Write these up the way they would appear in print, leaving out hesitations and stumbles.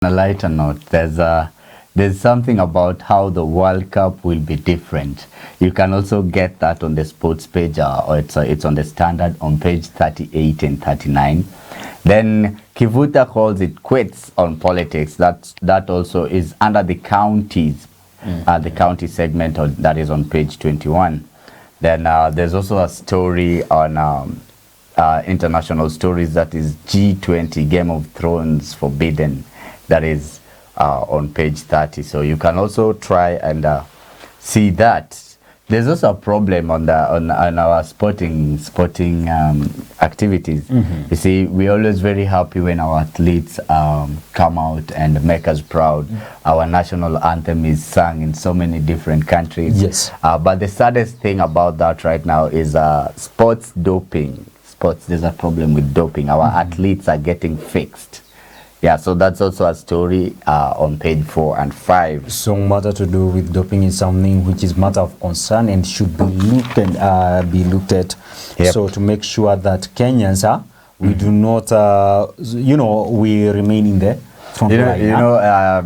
On a lighter note, there's something about how the World Cup will be different. You can also get that on the sports page, or it's on the Standard on page 38 and 39. Then Kivuta calls it quits on politics. That also is under the counties, the county segment that is on page 21. Then there's also a story on international stories, that is G20, Game of Thrones forbidden. That is on page 30. So you can also try and see that. There's also a problem on our sporting activities. You see, we're always very happy when our athletes come out and make us proud. Our national anthem is sung in so many different countries. Yes. But the saddest thing about that right now is sports doping. There's a problem with doping. Our athletes are getting fixed. Yeah, so that's also a story on page 4 and 5. So matter to do with doping is something which is matter of concern and should be looked at. Yep. So to make sure that Kenyans we do not, we remain in the front line.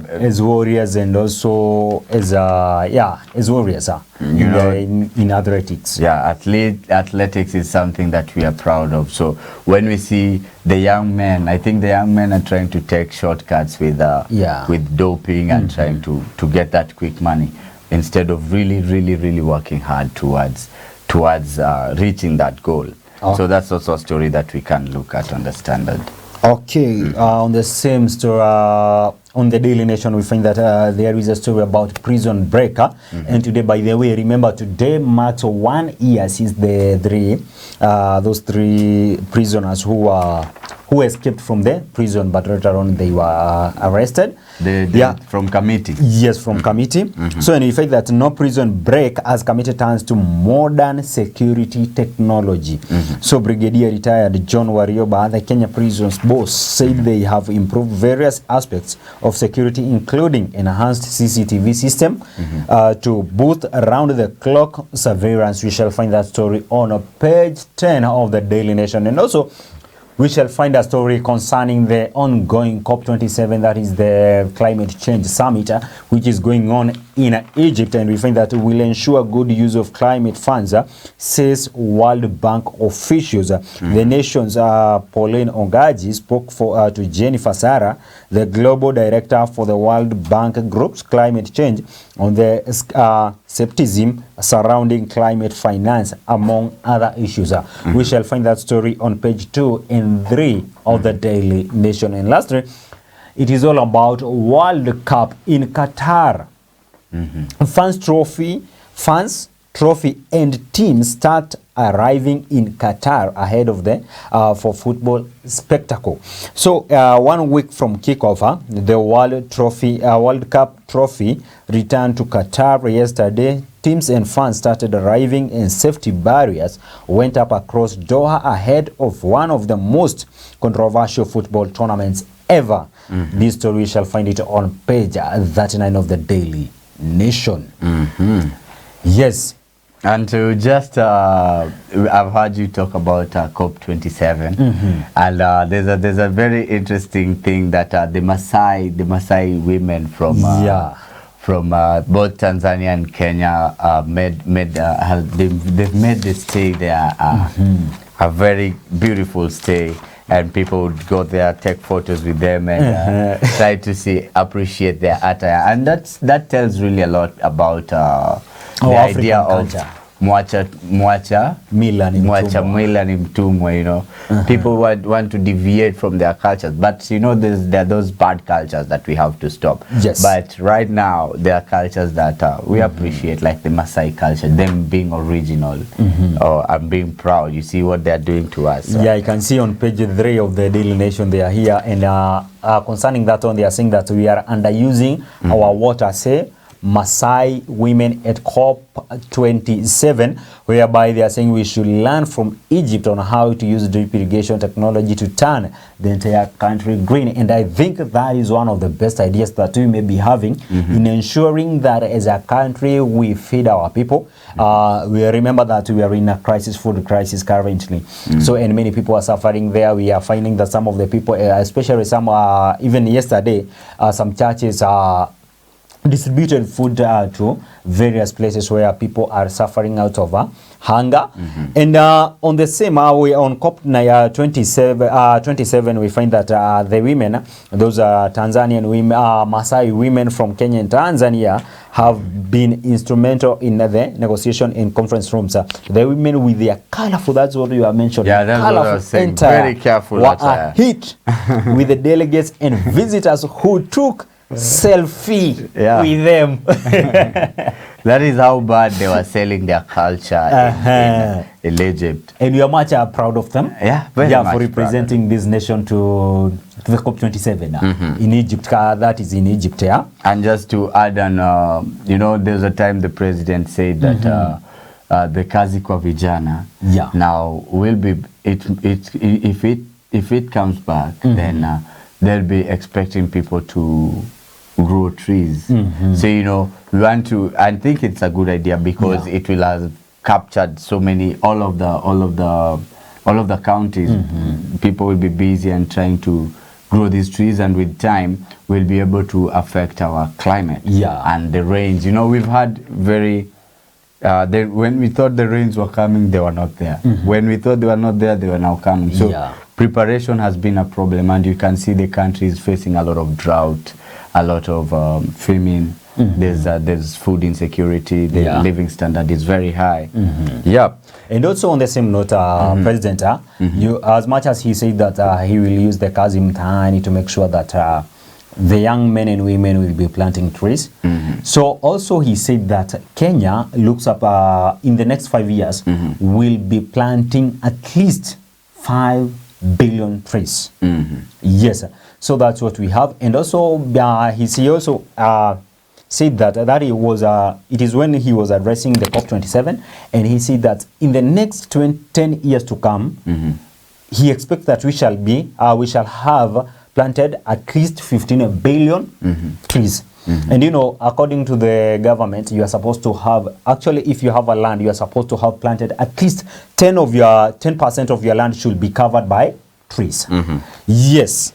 As warriors and also as warriors in athletics. Yeah, athletics is something that we are proud of. So when we see the young men, I think the young men are trying to take shortcuts with doping and trying to get that quick money instead of really working hard towards reaching that goal. So that's also a story that we can look at on the Standard. Okay, on the same story, on the Daily Nation, we find that there is a story about prison break. And today, by the way, remember today marks 1 year since those three prisoners who escaped from the prison, but later on they were arrested. From committee. Yes, from committee. So, and we find that no prison break as committee turns to modern security technology. So, Brigadier retired John Warioba, the Kenya Prisons boss, said they have improved various aspects of security, including enhanced CCTV system to boost around-the-clock surveillance. We shall find that story on page 10 of the Daily Nation. And also, we shall find a story concerning the ongoing COP27, that is the climate change summit, which is going on in Egypt, and we find that will ensure good use of climate funds, says World Bank officials. The nation's Pauline Ongaji spoke to Jennifer Sarah, the global director for the World Bank Group's climate change, on the skepticism surrounding climate finance, among other issues. We shall find that story on page 2 and 3 of the Daily Nation. And lastly, it is all about World Cup in Qatar. Fans, trophy and teams start arriving in Qatar ahead of the for football spectacle. So 1 week from kickoff, the World Cup trophy returned to Qatar yesterday. Teams and fans started arriving, and safety barriers went up across Doha ahead of one of the most controversial football tournaments ever. This story, we shall find it on page 39 of the Daily Nation. Yes. And to just, I've heard you talk about COP27, and there's a very interesting thing that the Maasai women from both Tanzania and Kenya they've made the stay there a very beautiful stay, and people would go there, take photos with them, and try to appreciate their attire, and that tells really a lot about the idea of mwacha mila ni mtumwa, people want to deviate from their cultures, but there are those bad cultures that we have to stop. Yes. But right now there are cultures that we appreciate, like the Maasai culture, them being original and being proud. You see what they're doing to us. Yeah, you can see on page 3 of the Daily Nation they are here, and concerning that one, they are saying that we are underusing our water, say Maasai women at COP27, whereby they are saying we should learn from Egypt on how to use drip irrigation technology to turn the entire country green. And I think that is one of the best ideas that we may be having in ensuring that as a country we feed our people. We remember that we are in a crisis, food crisis currently. So, and many people are suffering there. We are finding that some of the people, especially some, even yesterday, some churches distributed food to various places where people are suffering out of hunger. And on the same, we on COP27, we find that the women, those Tanzanian women, Maasai women from Kenya and Tanzania, have been instrumental in the negotiation in conference rooms. The women with their colorful, that's what you are mentioning. Yeah, that's what I was saying. Very careful. Were hit with the delegates and visitors who took selfie with them. That is how bad they were selling their culture in Egypt. And we are much proud of them. Yeah, very much for representing this nation to the COP27 in Egypt. That is in Egypt, yeah. And just to add on, you know, there's a time the president said that the kazi kwa vijana now will be if it comes back, then they'll be expecting people to grow trees. So, you know, we want to, I think it's a good idea because it will have captured so many, all of the counties. People will be busy and trying to grow these trees, and with time we'll be able to affect our climate and the rains. You know, we've had very when we thought the rains were coming, they were not there. When we thought they were not there, they were now coming. So preparation has been a problem, and you can see the country is facing a lot of drought, a lot of famine. There's food insecurity. The living standard is very high. And also on the same note, President, you, as much as he said that he will use the kazi mtaani to make sure that the young men and women will be planting trees. So also he said that Kenya looks up in the next 5 years will be planting at least 5 billion trees. Yes, so that's what we have. And also he also said that it is when he was addressing the COP27, and he said that in the next 10 years to come, he expects that we shall have planted at least 15 billion trees. And you know, according to the government, you are supposed to have, actually if you have a land, you are supposed to have planted at least 10% of your land should be covered by trees. Yes.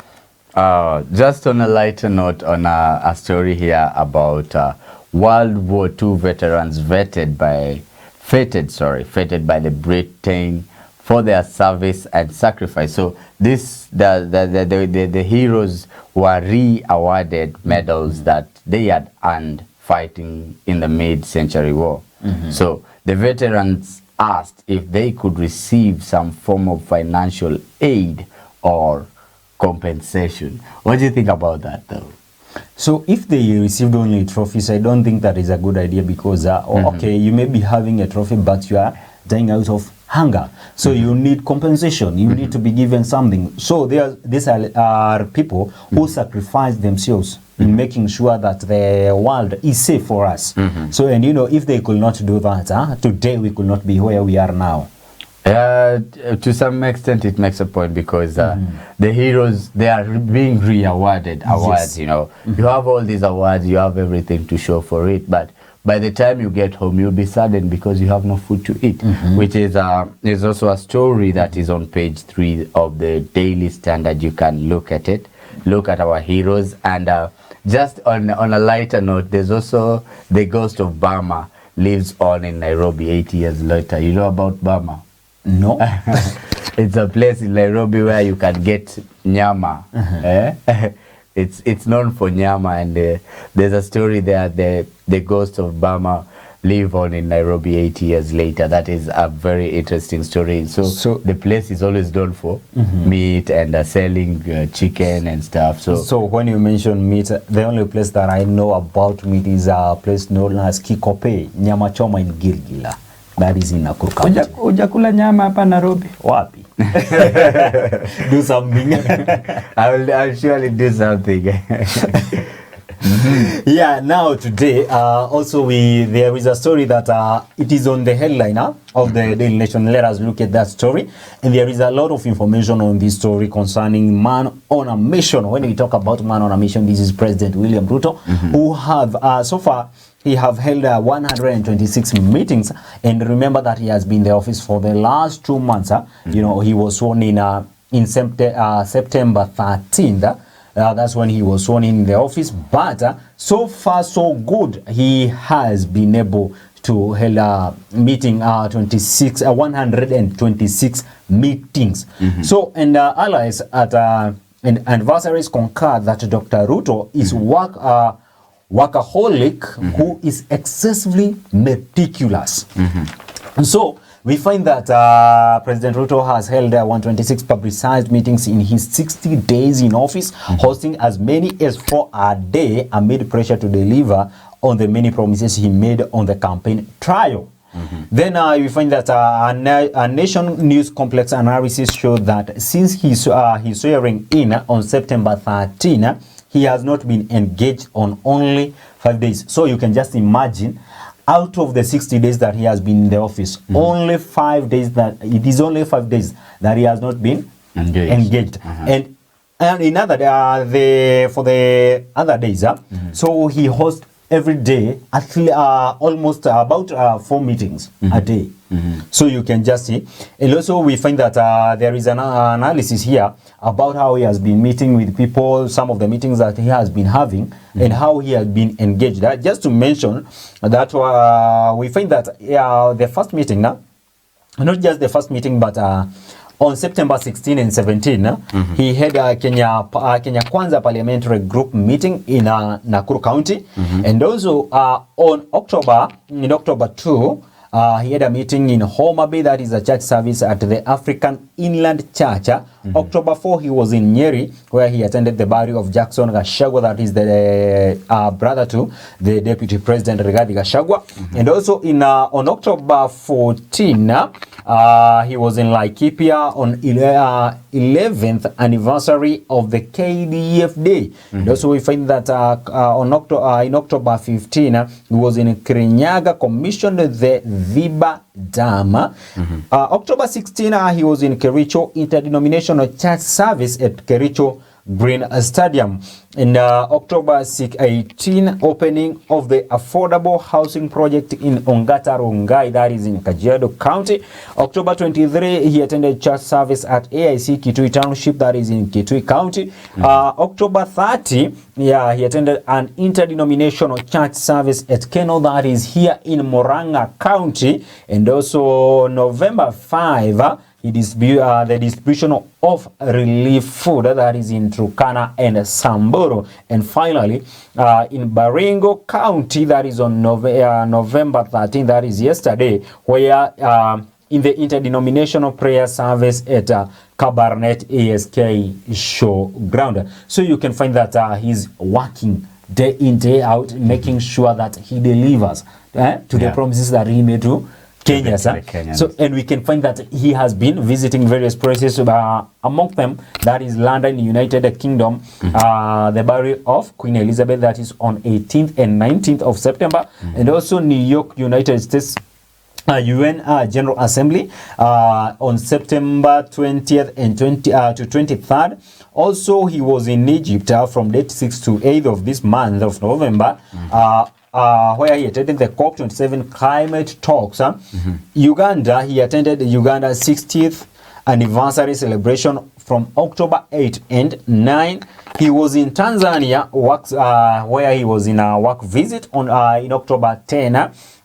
Just on a lighter note, on a story here about World War II veterans feted by the Britain for their service and sacrifice. So this the heroes were re-awarded medals that they had earned fighting in the mid-century war. So the veterans asked if they could receive some form of financial aid or compensation. What do you think about that, though? So if they received only trophies, I don't think that is a good idea, because okay, you may be having a trophy, but you are dying out of hunger. So you need compensation. You need to be given something. So these are people who sacrifice themselves in making sure that the world is safe for us. So, and you know, if they could not do that, today we could not be where we are now. To some extent it makes a point, because the heroes, they are being re-awarded awards. You know, you have all these awards, you have everything to show for it, but by the time you get home, you'll be saddened because you have no food to eat, which is also a story that is on page 3 of the Daily Standard. You can look at it, look at our heroes. And just on a lighter note, there's also the ghost of Burma lives on in Nairobi 80 years later. You know about Burma? No. It's a place in Nairobi where you can get nyama. It's known for nyama, and there's a story there, the ghost of Burma live on in Nairobi 80 years later. That is a very interesting story. So the place is always known for meat and selling chicken and stuff. So when you mention meat, the only place that I know about meat is a place known as Kikope, Nyama Choma in Gilgila. That is in Nakuru County. Ujakula nyama hapa Nairobi? Wapi? Do something. I'll surely do something. Yeah, now today, also there is a story that it is on the headline of the Daily Nation. Let us look at that story. And there is a lot of information on this story concerning man on a mission. When we talk about man on a mission, this is President William Ruto, who have so far he have held 126 meetings. And remember that he has been in the office for the last 2 months. You know, he was sworn in September 13th. That's when he was sworn in the office. But so far so good. He has been able to hold a meeting 126 meetings. So, and allies at and adversaries concur that Dr. Ruto is workaholic who is excessively meticulous. So we find that President Ruto has held 126 publicized meetings in his 60 days in office, hosting as many as 4 a day amid pressure to deliver on the many promises he made on the campaign trail. Then we find that a Nation News Complex analysis showed that since his swearing in on September 13, he has not been engaged on only 5 days. So you can just imagine, out of the 60 days that he has been in the office, only 5 days that he has not been engaged. And in other for the other days, so he hosts every day at almost about 4 meetings a day. So you can just see. And also we find that there is an analysis here about how he has been meeting with people, some of the meetings that he has been having, and how he has been engaged. Just to mention that we find that the first meeting, not just the first meeting, but on September 16 and 17, he had a Kenya Kwanza Parliamentary Group meeting in Nakuru County. And also on October 2, he had a meeting in Homa Bay, that is a church service at the African Inland Church. October 4, he was in Nyeri, where he attended the burial of Jackson Gachagua, that is the brother to the Deputy President Rigathi Gachagua. And also on October 14, he was in Laikipia on 11th anniversary of the KDF Day. And also we find that in October 15, he was in Kirinyaga, commissioned the Viba Dam. October 16, he was in Kericho, interdenominational church service at Kericho Green Stadium. In October 18, opening of the affordable housing project in Ongata Rongai, that is in Kajiado County. October 23, he attended church service at AIC Kitui Township, that is in Kitui County. October 30, he attended an interdenominational church service at Keno, that is here in Murang'a County. And also November 5, the distribution of relief food, that is in Turkana and Samburu. And finally, in Baringo County, that is on November 13, that is yesterday, where in the interdenominational prayer service at Kabarnet ASK Showground. So you can find that he's working day in, day out, making sure that he delivers to the promises that he made to Kenya. So, and we can find that he has been visiting various places, among them that is London, United Kingdom, the burial of Queen Elizabeth, that is on 18th and 19th of September, and also New York, United States, UN General Assembly on September 20th and to 23rd. Also, he was in Egypt from date 6 to 8th of this month of November, where he attended the COP27 climate talks. Uganda, he attended Uganda's 60th anniversary celebration from October 8 and 9. He was in Tanzania, where he was in a work visit in October 10,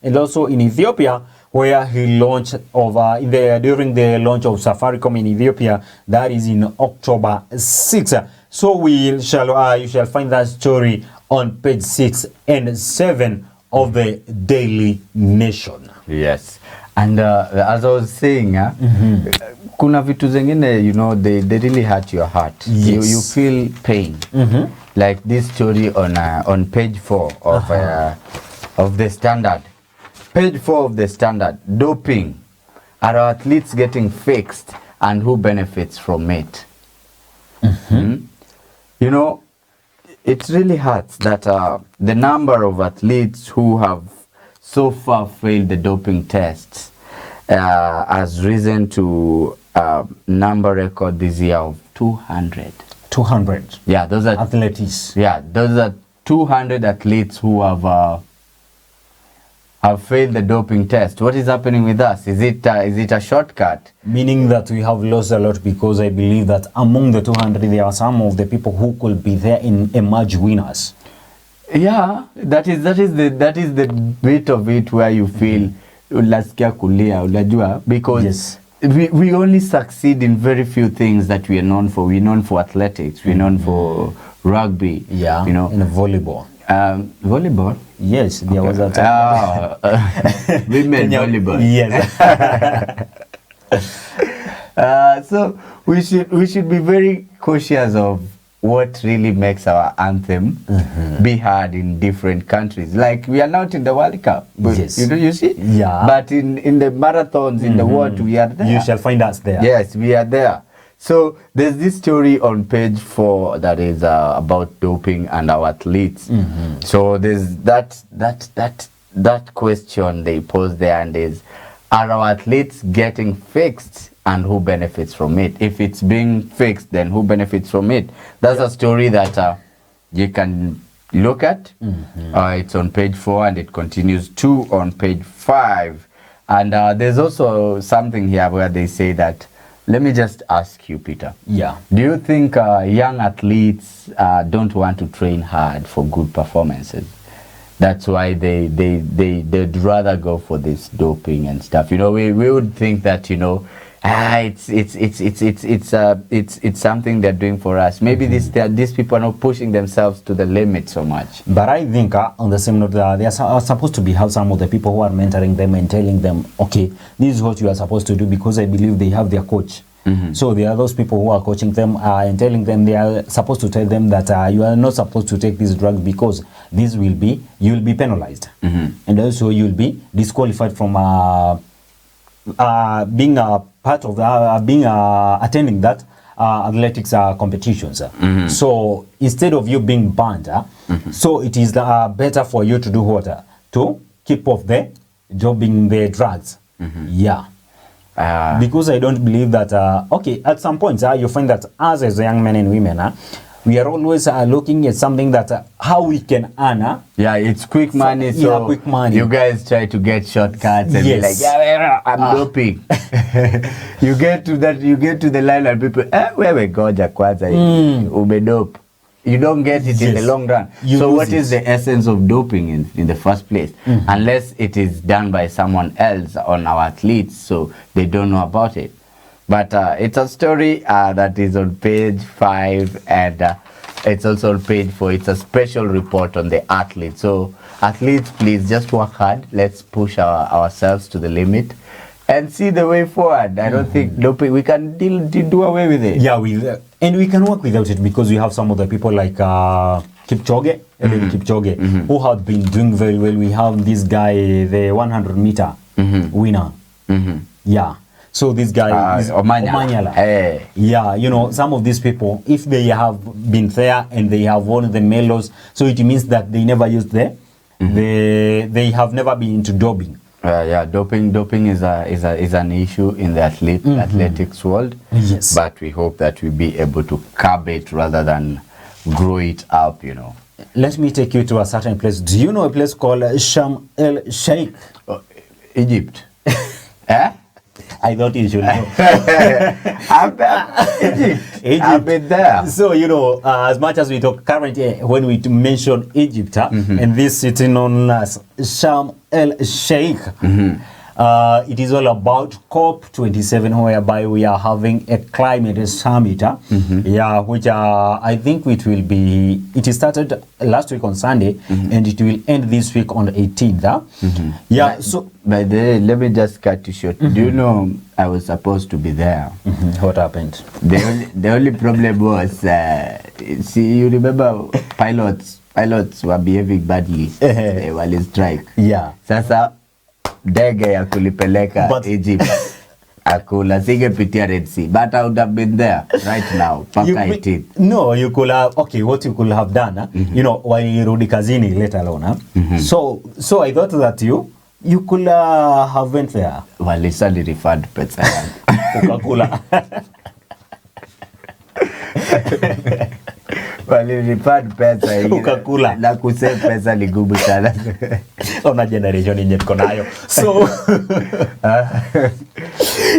and also in Ethiopia, where he launched during the launch of Safaricom in Ethiopia, that is in October 6. So you shall find that story on page 6 and 7 of the Daily Nation. Yes. And as I was saying, kuna vitu zengine, they really hurt your heart. Yes. You feel pain. Like this story on page 4 of the Standard. Page 4 of the Standard. Doping. Are our athletes getting fixed, and who benefits from it? it really hurts that the number of athletes who have so far failed the doping tests has risen to number record this year of 200. 200. Yeah, those are athletes. Yeah, those are 200 athletes who have failed the doping test. What is happening with us? Is it a shortcut? Meaning that we have lost a lot, because I believe that among the 200 there are some of the people who could be there in emerge winners. Yeah, that is the bit of it where you feel unasikia kulia, unajua, because yes. we only succeed in very few things that we are known for. We're known for athletics. We're known for rugby. Yeah, you know, in volleyball. Volleyball. Yes, there was a time. Women volleyball. Yes. So we should be very cautious of what really makes our anthem be heard in different countries. Like, we are not in the World Cup. Yes. You see? Yeah. But in the marathons in the world, we are there. You shall find us there. Yes, we are there. So there's this story on page 4 that is about doping and our athletes. So there's that question they pose there, and is, are our athletes getting fixed, and who benefits from it? If it's being fixed, then who benefits from it? That's a story that you can look at. It's on page 4, and it continues too on page 5. And there's also something here where they say that, let me just ask you, Peter. Yeah. Do you think young athletes don't want to train hard for good performances? That's why they'd rather go for this doping and stuff. You know, we would think that, you know, it's something they're doing for us. Maybe these people are not pushing themselves to the limit so much. But I think on the same note, they are supposed to have some of the people who are mentoring them and telling them, okay, this is what you are supposed to do, because I believe they have their coach. So there are those people who are coaching them and telling them, they are supposed to tell them that you are not supposed to take this drug, because this will be, you'll be penalized. And also you'll be disqualified from being a part of attending that athletics competitions. So instead of you being banned, so it is better for you to do what? To keep off the jobbing the drugs. Yeah. Because I don't believe that, okay, at some point you find that us as young men and women, we are always looking at something that how we can earn. Yeah, it's quick money. So yeah, quick money. You guys try to get shortcuts and be like, yeah, I'm doping. You get to the line and people, wewe goja kwanza, umedope. You don't get it in the long run. So what is the essence of doping in the first place? Unless it is done by someone else on our athletes, so they don't know about it. But it's a story that is on page 5, and it's also on page 4. It's a special report on the athletes. So athletes, please just work hard. Let's push ourselves to the limit and see the way forward. I don't think doping, we can do away with it. Yeah, and we can work without it, because we have some of the people like Kipchoge, Kipchoge, who have been doing very well. We have this guy, the 100-meter winner. Yeah. So this guy is Omanyala. Hey. Yeah, you know, some of these people, if they have been there and they have won the medals, so it means that they never used they have never been into doping. Yeah, doping is an issue in the athletics world. Yes. But we hope that we'll be able to curb it rather than grow it up, you know. Let me take you to a certain place. Do you know a place called Sharm el Sheikh? Egypt. Eh? I thought you should know. Egypt. I've been there. So, you know, as much as we talk currently, when we mention Egypt, and this city known as Sharm el Sheikh, it is all about COP27, whereby we are having a climate summit, yeah, which I think it started last week on Sunday, and it will end this week on the 18th. Yeah, so by the way, let me just cut you short. Do you know I was supposed to be there? What happened? The only problem was, see, you remember pilots were behaving badly while in strike. Yeah. Sasa ndege ya kulipeleka Egypt Akula singepitia Red Sea, but I would have been there right now. Paka it. No, you could have, okay, what you could have done, you know, while Rudi Kazini, let alone. So I thought that you could have went there. Walisali referred pesa yangu. Ukakula. Waliripad pesa hiyo. Ukakula. Na kusave pesa ni gumu sana. Ona generation yenye tuko nayo. So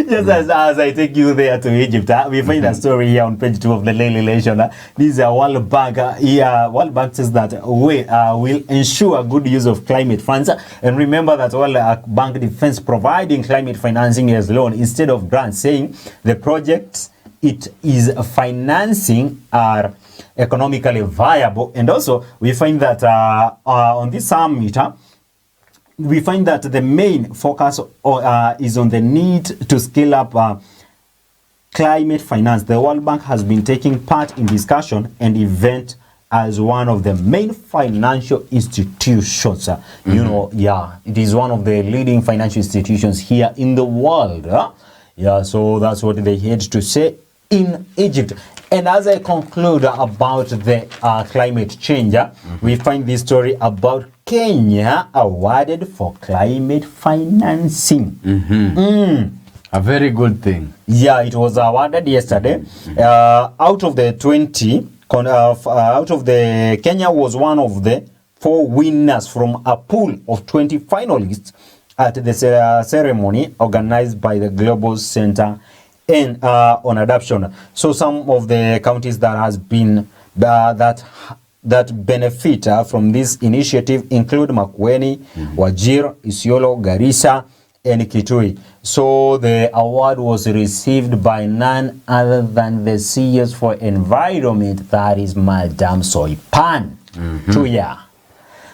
just as I take you there to Egypt, we find a story here on page 2 of the Daily Nation. This is a World Bank. World Bank says that we will ensure good use of climate funds. And remember that World Bank Defense providing climate financing as loan instead of grants, saying the projects it is financing are economically viable. And also we find that on this summit, we find that the main focus is on the need to scale up climate finance. The World Bank has been taking part in discussion and event as one of the main financial institutions. You know, it is one of the leading financial institutions here in the world. So that's what they had to say in Egypt. And as I conclude about the climate change, we find this story about Kenya awarded for climate financing. A very good thing. Yeah, it was awarded yesterday. Out of the Kenya was one of the 4 winners from a pool of 20 finalists at the ceremony organized by the Global Center on Adoption. So some of the counties that has been that benefit from this initiative include Makueni, Wajir, Isiolo, Garissa, and Kitui. So the award was received by none other than the CS for Environment, that is Madam Soipan. Tuya.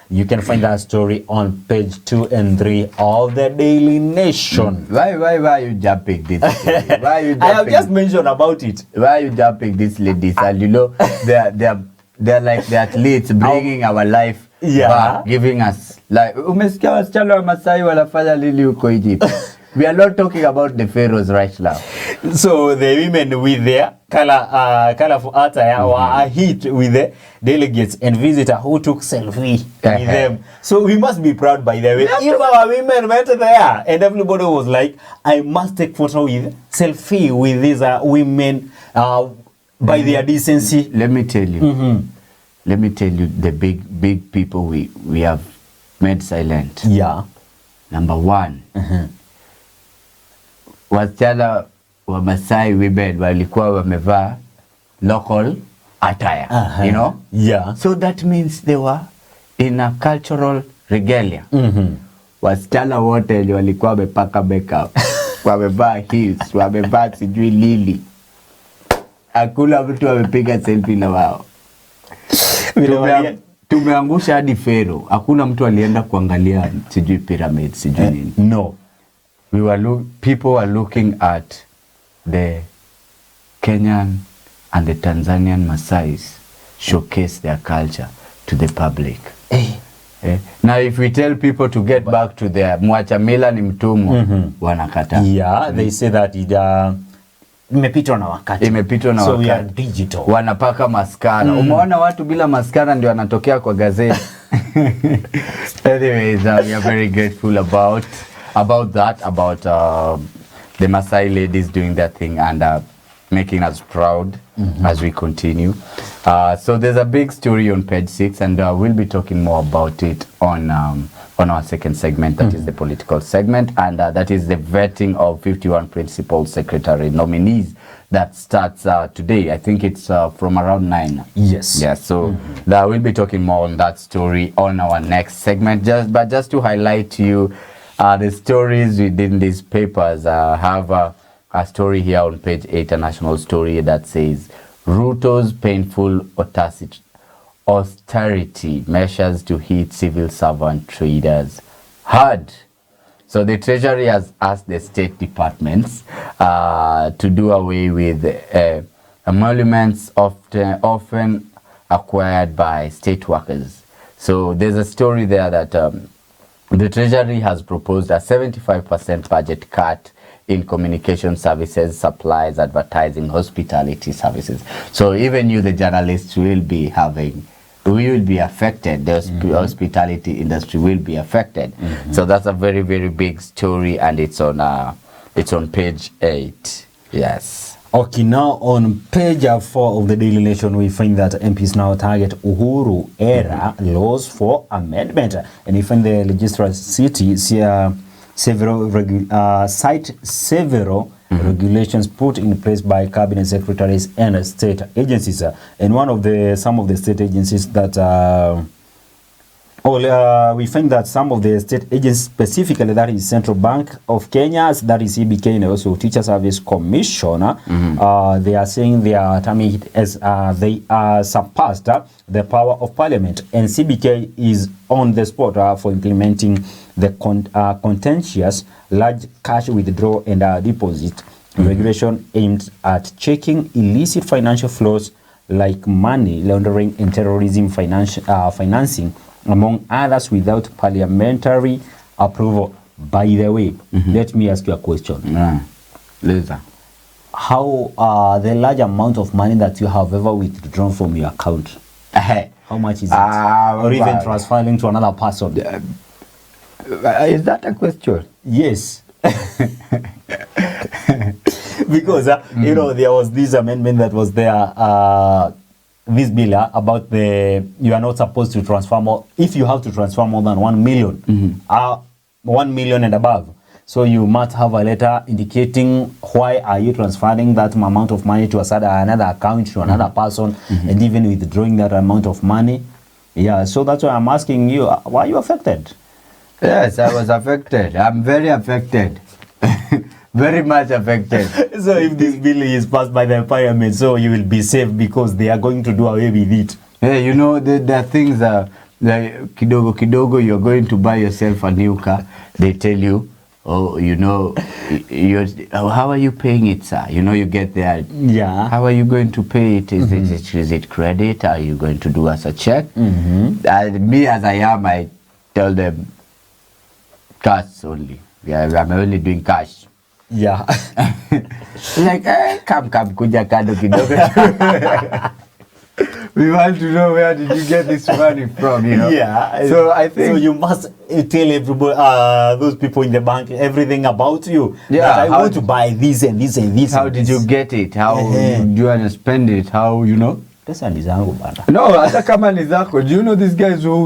You can find that story on page 2 and 3 of the Daily Nation. Why are you jumping this? Why are you jumping? I have just mentioned about it. Why are you jumping these ladies? And you know, they're like the athletes bringing our life back, giving us like umesikia wasichana wa Masai wanafanya lili huko Egypt. We are not talking about the pharaohs right now. So the women with their colorful attire were hit with the delegates and visitors who took selfie with them. So we must be proud by the way. If our women went there and everybody was like, I must take photo with selfie with these women by their decency. Let me tell you. Let me tell you the big people we have made silent. Yeah. Number 1. Wasichana wa Masai women walikuwa wamevaa local attire, you know? Yeah. So that means they were in a cultural regalia. Wasichana wote walikuwa wamepaka makeup, wamevaa heels, wamevaa sijui lili. Hakuna mtu amepiga selfie na wao. Tumeangusha hadi Pharaoh. Hakuna mtu alienda kuangalia sijui pyramids, sijui nini. No. People were looking at the Kenyan and the Tanzanian Masais showcase their culture to the public. Now if we tell people to get back to their mwacha mila ni mtumwa, wanakata. Yeah, they say that imepitwa na wakati. Imepitwa na so wakati. We are digital. Wanapaka maskara. Umeona watu bila maskara ndio wanatokea kwa gazeti. Anyways, we are very grateful about the Maasai ladies doing their thing and making us proud as we continue. So there's a big story on page 6 and we'll be talking more about it on our second segment, that is the political segment, and that is the vetting of 51 principal secretary nominees that starts today. I think it's from around 9. Yes. Yeah, so we'll be talking more on that story on our next segment. Just to highlight to you the stories within these papers. Have a story here on page 8, a national story that says Ruto's painful austerity measures to hit civil servant traders hard. So the Treasury has asked the state departments to do away with emoluments often acquired by state workers. So there's a story there that the Treasury has proposed a 75% budget cut in communication services, supplies, advertising, hospitality services. So even you, the journalists, will be affected. The hospitality industry will be affected. So that's a very, very big story, and it's on page 8. Yes. Okay, now on page 4 of the Daily Nation, we find that MPs now target Uhuru era laws for amendment. And we find the legislature cite several regulations put in place by cabinet secretaries and state agencies. And some of the state agencies that we find that some of the state agencies, specifically that is Central Bank of Kenya, that is CBK, and also Teacher Service Commissioner, they are saying they are terming it as they are surpassed the power of Parliament, and CBK is on the spot for implementing the contentious large cash withdrawal and deposit regulation aimed at checking illicit financial flows like money laundering and terrorism financing, among others, without parliamentary approval. By the way, let me ask you a question. Lisa. How the large amount of money that you have ever withdrawn from your account? How much is it? Or even transferring to another person? Is that a question? Yes. Because, you know, there was this amendment that was there, this bill about you are not supposed to transfer more, if you have to transfer more than 1 million, 1 million and above. So you must have a letter indicating why are you transferring that amount of money to another account to another person, and even withdrawing that amount of money. Yeah, so that's why I'm asking you, were you affected? Yes, I was affected. I'm very affected. Very much affected. So if this bill is passed by the parliament, so you will be safe because they are going to do away with it. Yeah, you know, there are things like kidogo, you're going to buy yourself a new car. They tell you, oh, you know, how are you paying it, sir? You know, you get there. Yeah. How are you going to pay it? Is it credit? Are you going to do us a check? Me as I am, I tell them cash only. Yeah, I'm only doing cash. Yeah. Like, come, kuja kando kidogo. We want to know, where did you get this money from, you know? Yeah. So I think... So you must tell everybody, those people in the bank, everything about you. Yeah. That I want to buy this and this and this. How did you get it? How do you want to spend it? How, you know? Pesa ni zangu bana. No, hata kama ni zako. Do you know these guys who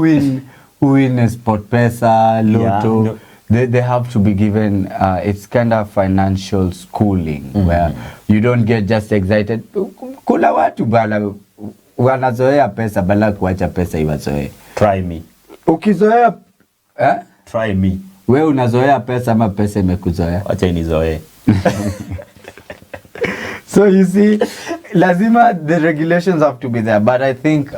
win Sport Pesa, Lotto? Yeah, no. They have to be given, it's kind of financial schooling, where you don't get just excited. Kuna watu bana wanazoea pesa bala kuacha pesa iwazoe. Try me. Ukizoea Try me. Wewe unazoea pesa ama pesa imekuzoea? Acha inizoe. So you see, lazima the regulations have to be there, but I think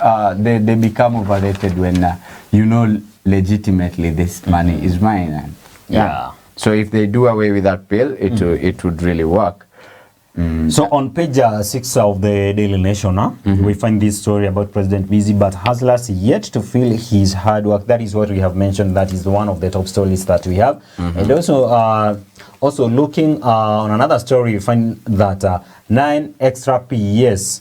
they become overrated when you know legitimately this money is mine. Yeah. So if they do away with that bill, it would really work. So on page 6 of the Daily Nation, we find this story about President busy but hustlers yet to feel his hard work. That is what we have mentioned. That is one of the top stories that we have. And also looking on another story, you find that 9 extra PES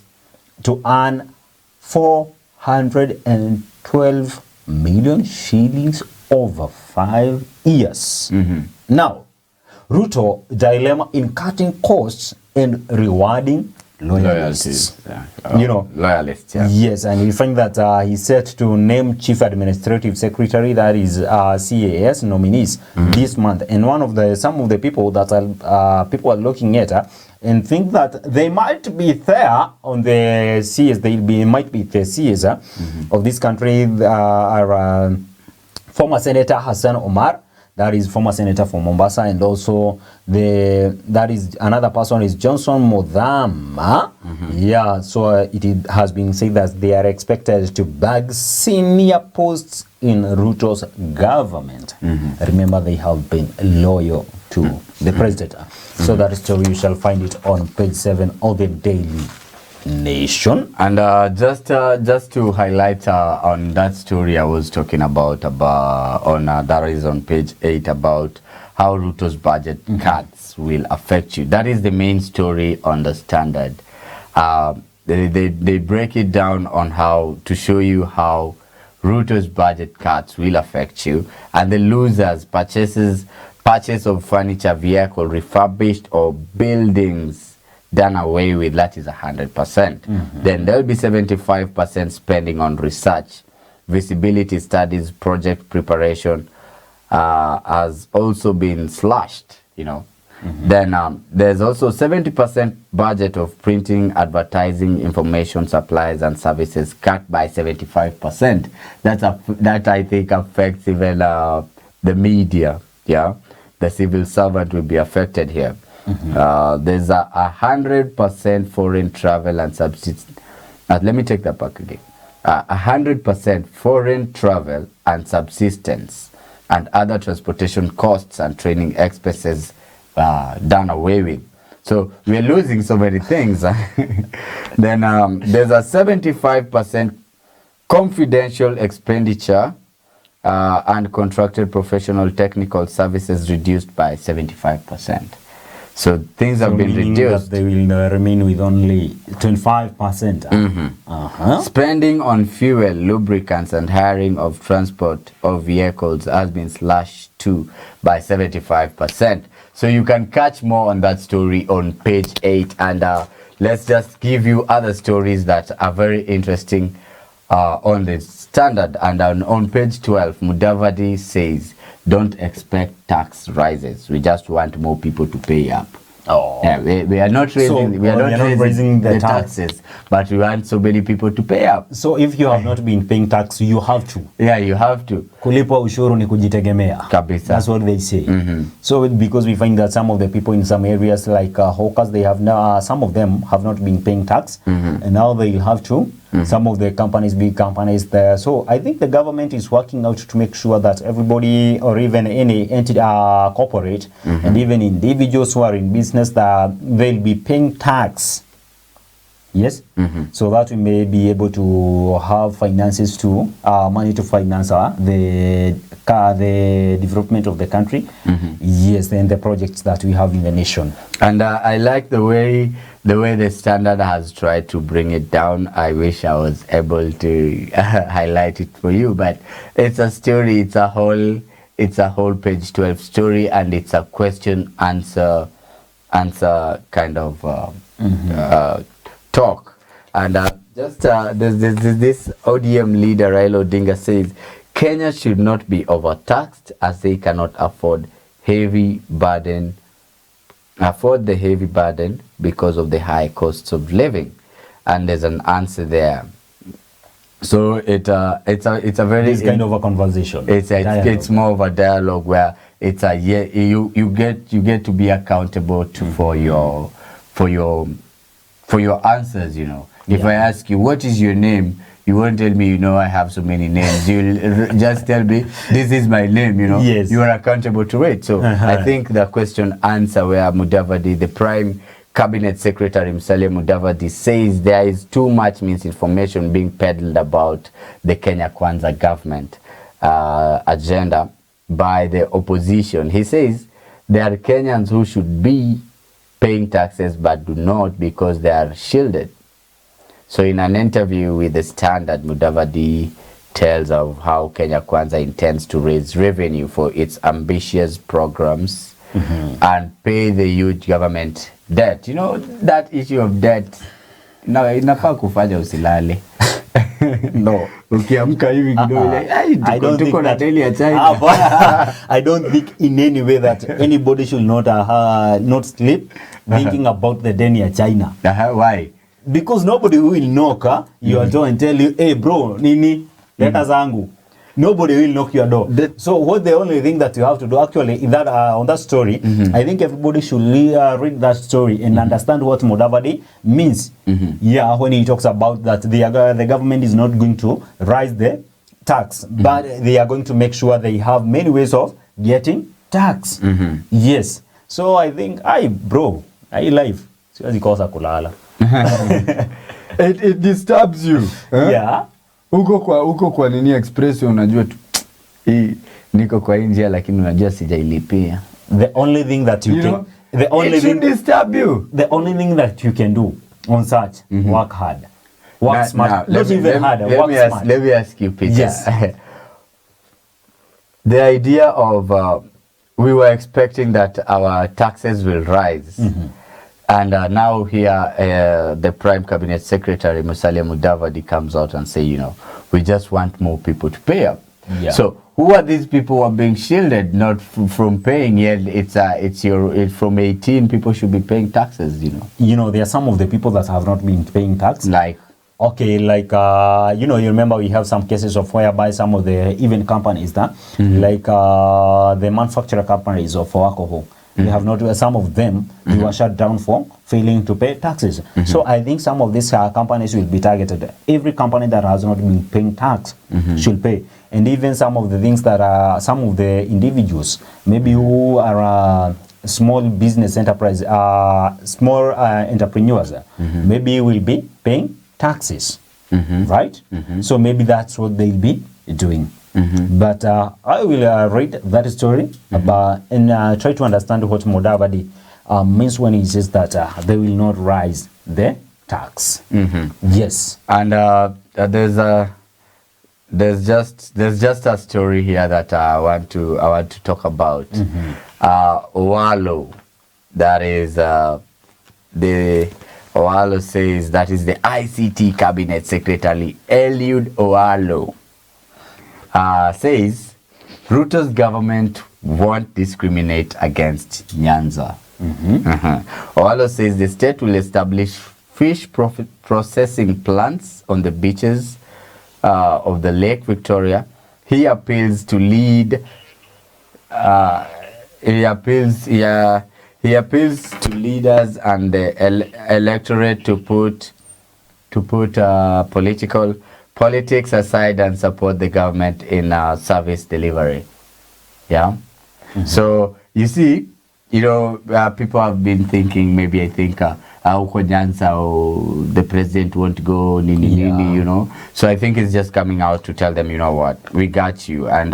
to earn 412 million shillings over 5 years. Now, Ruto dilemma in cutting costs and rewarding loyalists. You know, loyalists. Yeah. Yes, and we find that he's set to name Chief Administrative Secretary, that is CAS nominees this month. And some of the people that people are looking at and think that they might be there on the CS. Might be the CS of this country are former Senator Hassan Omar. That is former senator from Mombasa, and also that is another person is Johnson Modhama. Yeah, so it has been said that they are expected to bag senior posts in Ruto's government. Remember, they have been loyal to the president. So that story you shall find it on page 7 of the Daily nation. And just to highlight on that story I was talking about that is on page 8 about how Ruto's budget cuts will affect you. That is the main story on the Standard. They break it down on how to show you how Ruto's budget cuts will affect you, and the losers purchase of furniture, vehicle refurbished, or buildings done away with. That is 100%. Then there'll be 75% spending on research, visibility studies, project preparation has also been slashed. Then there's also 70% budget of printing, advertising, information supplies and services cut by 75%. That I think affects even the media. Yeah, the civil servant will be affected here. There's 100% foreign travel and subsistence. Let me take that back again. 100% foreign travel and subsistence and other transportation costs and training expenses done away with. So we're losing so many things. Then there's a 75% confidential expenditure and contracted professional technical services reduced by 75%. So things have been reduced. They will remain with only 25%. Spending on fuel, lubricants, and hiring of transport of vehicles has been slashed too by 75%. So you can catch more on that story on page 8. And let's just give you other stories that are very interesting on the Standard. And on page 12, Mudavadi says, don't expect tax rises. We just want more people to pay up. Yeah, we are not raising the taxes, but we want so many people to pay up. So if you have not been paying tax, you have to. Yeah, you have to. Kulipa ushuru ni kujitegemea. Kabisa. That's what they say. So because we find that some of the people in some areas like hawkers, they have now, some of them have not been paying tax, and now they have to. Some of the companies, big companies there. So I think the government is working out to make sure that everybody, or even any entity, corporate, and even individuals who are in business, that they'll be paying tax. Yes. So that we may be able to have finances to money to finance the development of the country. Yes, and the projects that we have in the nation. And I like the way the Standard has tried to bring it down. I wish I was able to highlight it for you, but it's a story. It's a whole page 12 story, and it's a question answer kind of talk. And there's this ODM leader Raila Odinga says Kenya should not be overtaxed as they cannot afford the heavy burden because of the high costs of living. And there's an answer there. So it's a very kind of a conversation. It's more of a dialogue where it's you get to be accountable for your answers. If I ask you what is your name, you won't tell me I have so many names. You'll just tell me this is my name. Yes. You are accountable to it. So I think the question answer where Mudavadi, the Prime Cabinet Secretary Musalia Mudavadi, says there is too much misinformation being peddled about the Kenya Kwanza government agenda by the opposition. He says there are Kenyans who should be paying taxes but do not because they are shielded. So in an interview with the Standard, Mudavadi tells of how Kenya Kwanza intends to raise revenue for its ambitious programs and pay the huge government debt. That issue of debt, inafaa kufanya usilale. No. Ukiamka hivi kidogo I don't think na daily ya China. I don't think in any way that anybody should not sleep thinking about the day ya China. Why? Because nobody will knock your door and tell you, hey bro, nini, leta zangu. Nobody will knock your door. So what the only thing that you have to do actually in that on that story, I think everybody should read that story and understand what Mudavadi means. Yeah, when he talks about that the government is not going to rise the tax, but they are going to make sure they have many ways of getting tax. Yes. So I think, bro, life. Siwezi kosa kulala. It disturbs you. Yeah. Uko kwa nini express unajua tu hii niko kwa njia lakini unajua sijailipia. The only thing that you can, the only thing disturb you. The only thing that you can do on such, work hard. Work smart. Not even harder, work smart. Let me ask you, Peter. Yes. The idea of we were expecting that our taxes will rise. And now here, the Prime Cabinet Secretary, Musalia Mudavadi, comes out and say, we just want more people to pay up. Yeah. So who are these people who are being shielded not from paying? Yet it's from 18 people should be paying taxes. There are some of the people that have not been paying tax. Like. Okay, like, you remember we have some cases of whereby some of the even companies that, like the manufacturer companies of alcohol, they have not, some of them, they were shut down for failing to pay taxes. So I think some of these companies will be targeted. Every company that has not been paying tax should pay. And even some of the things that are, some of the individuals, maybe who are small business enterprise, small entrepreneurs, maybe will be paying taxes, right? So maybe that's what they'll be doing. But I will read that story about and try to understand what Mudavadi means when he says that they will not rise the tax. Yes. And there's just a story here that I want to talk about. Owalo, that is the Owalo says that is the ICT Cabinet Secretary Eliud Owalo says Ruto's government won't discriminate against Nyanza. Owalo says the state will establish fish processing plants on the beaches of the Lake Victoria. He appeals to lead. He appeals to leaders and the electorate to put politics aside and support the government in service delivery. Yeah. So you see, people have been thinking, maybe I think huko Nyanza the president won't go nini. So I think it's just coming out to tell them, you know what, we got you. And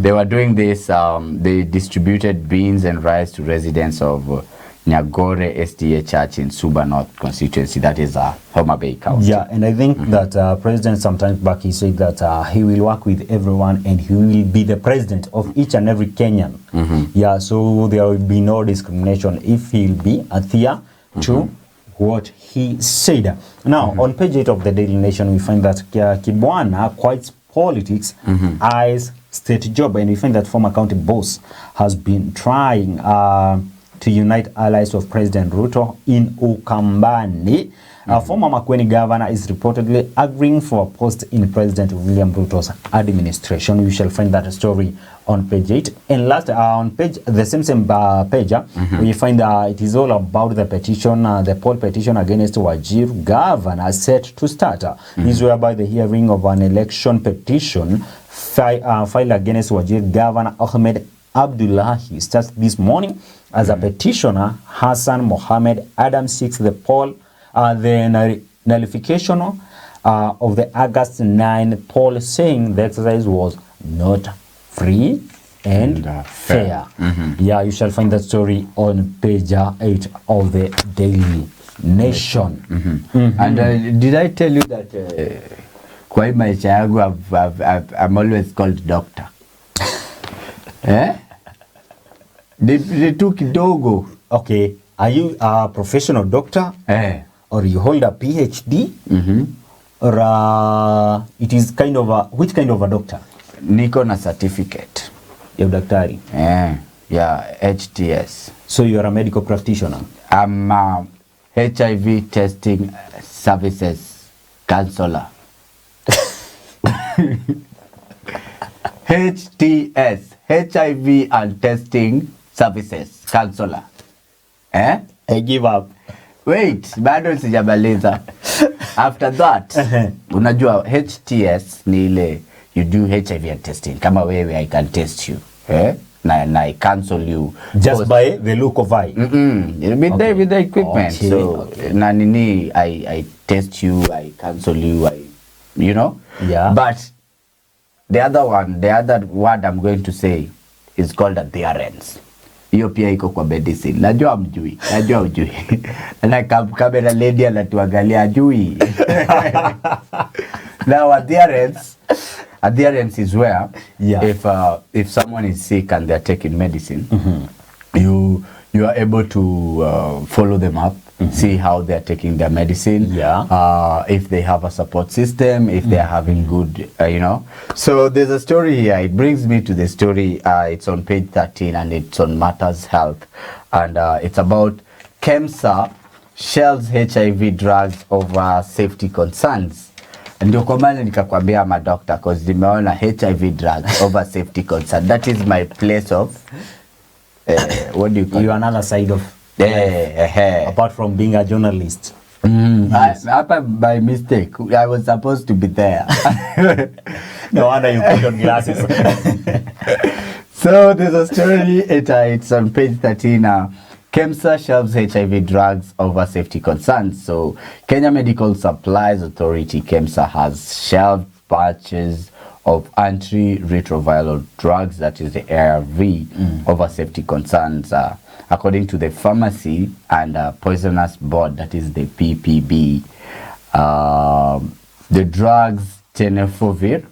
they were doing this, they distributed beans and rice to residents of Nyagore SDA Church in Suba North constituency, that is Homa Bay County. Yeah, and I think that president sometimes back he said that he will work with everyone and he will be the president of each and every Kenyan. Yeah, so there will be no discrimination if he'll be adhere to what he said. Now, on page 8 of the Daily Nation, we find that Kibwana quits politics as state job, and we find that former county boss has been trying to unite allies of President Ruto in Ukambani. Former Makueni governor is reportedly agreeing for a post in President William Ruto's administration. We shall find that story on page 8. And last, on page, the same page, we find it is all about the petition, the poll petition against Wajir governor set to start. This is whereby the hearing of an election petition filed against Wajir governor Ahmed Abdullahi starts this morning. As a petitioner, Hassan Mohammed Adam seeks the poll, the nullification of the August 9 poll, saying the exercise was not free and fair. Yeah, you shall find that story on page 8 of the Daily Nation. And did I tell you that kwa hii maisha yangu I'm always called doctor? They took kidogo. Okay, are you a professional doctor? Or you hold a PhD? Or it is kind of a, which kind of a doctor? Niko na certificate. Ya daktari? Yeah, HTS. So you are a medical practitioner? I'm a HIV testing services counselor. HTS, HIV and testing services counselor. I give up. Wait, bado sijamaliza. After that, unajua HTS ni ile you do HIV and testing. Kama wewe I can test you. na I cancel you just by the look of eye. With the equipment. Okay. So na nini, I test you, I cancel you, Yeah. But the other word I'm going to say is called adherence. Hiyo pia iko kwa medicine. Najua ujui. Na kamera lady anatuangalia ajui. Now adherence is where if someone is sick and they're taking medicine, you are able to follow them up, see how they're taking their medicine, if they have a support system, if they're having good, So there's a story here. It brings me to the story. It's on page 13 and it's on Matters Health. And it's about KEMSA shelves HIV drugs over safety concerns. Ndio kwa maana nikakwambia doctor cause nimeona HIV drugs over safety concern. That is my place of what do you call you another side of apart from being a journalist. Yes. By mistake I was supposed to be there. No wonder you put on glasses. So there's a story, it's on page 13 now. KEMSA shelves HIV drugs over safety concerns. So Kenya Medical Supplies Authority, KEMSA, has shelved batches of antiretroviral drugs, that is the ARV, over safety concerns. According to the Pharmacy and Poisonous Board, that is the PPB, the drugs tenofovir